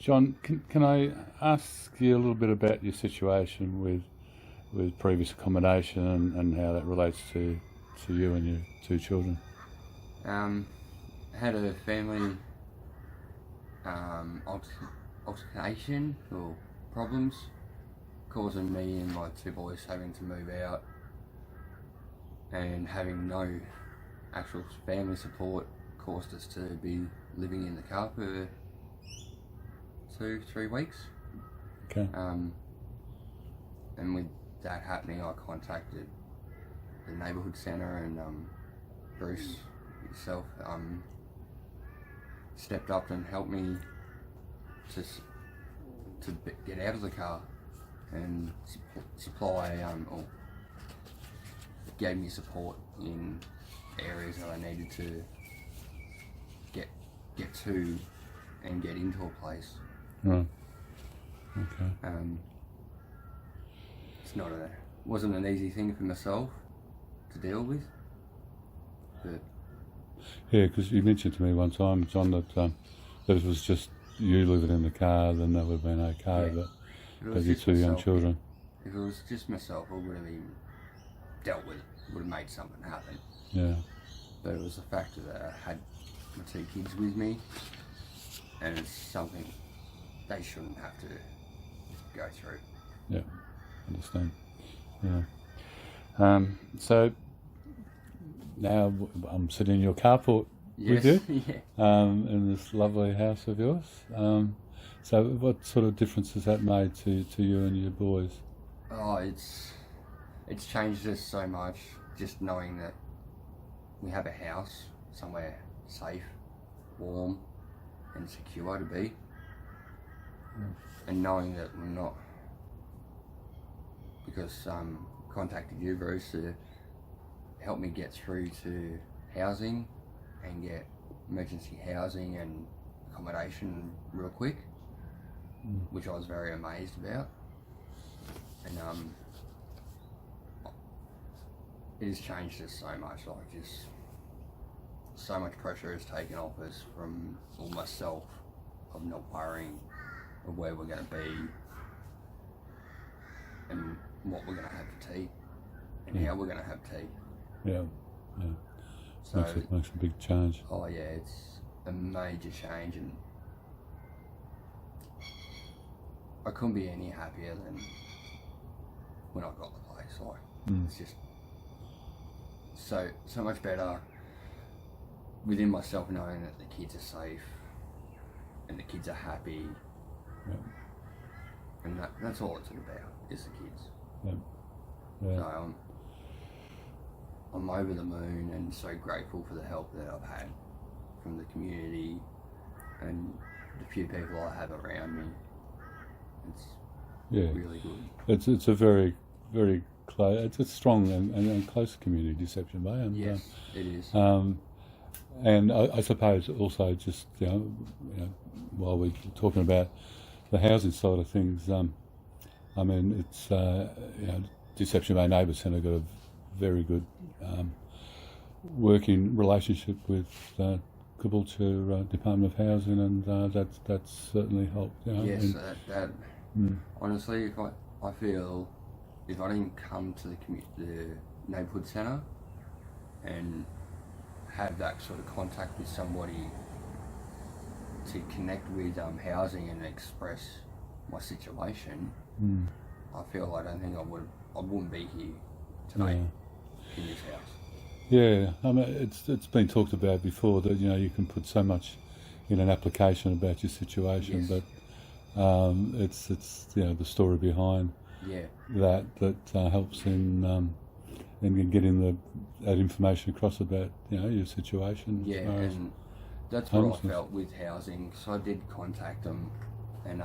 John, can I ask you a little bit about your situation with previous accommodation and how that relates to you and your two children? Had a family altercation or problems, causing me and my two boys having to move out, and having no actual family support caused us to be living in the car for 2-3 weeks. Okay. And with that happening, I contacted the neighbourhood centre, and Bruce himself stepped up and helped me to get out of the car and supply or gave me support in areas that I needed to get to and get into a place. Right. Okay. It's wasn't an easy thing for myself to deal with, but Yeah, because you mentioned to me one time, John, that that if it was just you living in the car, then that would have been okay. Yeah. But your two young children. If it was just myself, I would have even dealt with it. Would have made something happen. Yeah. But it was the fact that I had my two kids with me, and it's something they shouldn't have to go through. Yeah. Understand. Yeah. So now I'm sitting in your carport with you, Yeah. in this lovely house of yours. So what sort of difference has that made to you and your boys? Oh, it's changed us so much, just knowing that we have a house somewhere safe, warm and secure to be. And knowing that we're not, because contacted you, Bruce, to help me get through to housing and get emergency housing and accommodation real quick, which I was very amazed about. And it has changed us so much, like just so much pressure is taken off us from myself of not worrying of where we're going to be and what we're going to have for tea and how we're going to have tea. Yeah. So Makes a big change. oh yeah, it's a major change, and I couldn't be any happier than when I got the place. Like it's just so much better within myself, knowing that the kids are safe and the kids are happy. Yeah. And that's all it's about, is the kids. Yeah. So I'm over the moon and so grateful for the help that I've had from the community and the few people I have around me. It's really good. It's a very, very close, it's a strong and close community, Deception Bay. And, yes, it is. And I suppose also just, you know, while we're talking about the housing side of things, I mean, it's, Deception Bay Neighbour Centre got a very good working relationship with Caboolture Department of Housing, and that's certainly helped. Yes, honestly, I feel if I didn't come to the neighbourhood centre and have that sort of contact with somebody to connect with housing and express my situation, I feel I don't think I wouldn't be here today in this house. Yeah, I mean, it's been talked about before that you can put so much in an application about your situation, but it's the story behind that helps in getting that information across about your situation. Yeah, and that's what I felt with housing. So I did contact them, and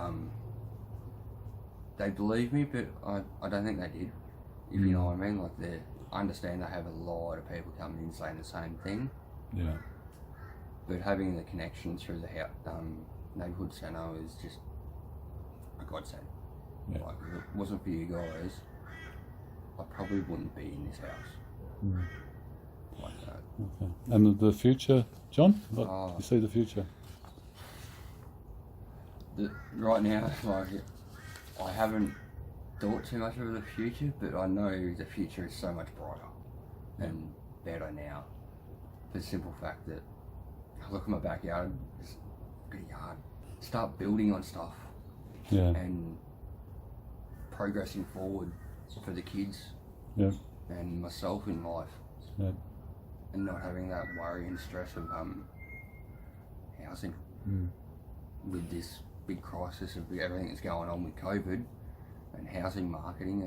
they believed me, but I don't think they did. If you know what I mean, like I understand they have a lot of people coming in saying the same thing. Yeah. But having the connection through the neighbourhood centre is just a godsend. Yeah. Like, if it wasn't for you guys, I probably wouldn't be in this house. Like that. Okay. And the future, John? What you see the future? right now, like, I haven't thought too much of the future, but I know the future is so much brighter and better now. For the simple fact that I look at my backyard, it's a good yard. Start building on stuff Yeah. and progressing forward for the kids Yeah. and myself in life, Yeah. and not having that worry and stress of housing with this big crisis of everything that's going on with COVID and housing marketing.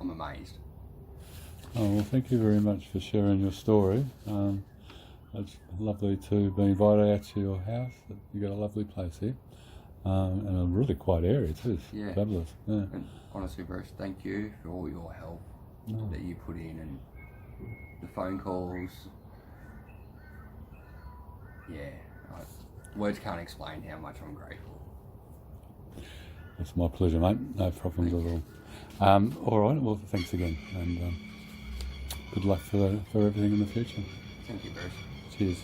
I'm amazed. Oh, well, thank you very much for sharing your story. It's lovely to be invited out to your house. You've got a lovely place here, and a really quiet area too. It's Yeah. fabulous. Yeah. And honestly, Bruce, thank you for all your help that you put in and the phone calls. Yeah, words can't explain how much I'm grateful. It's my pleasure, mate. No problems at all. All right. Well, thanks again, and good luck for everything in the future. Thank you, Bruce. Cheers.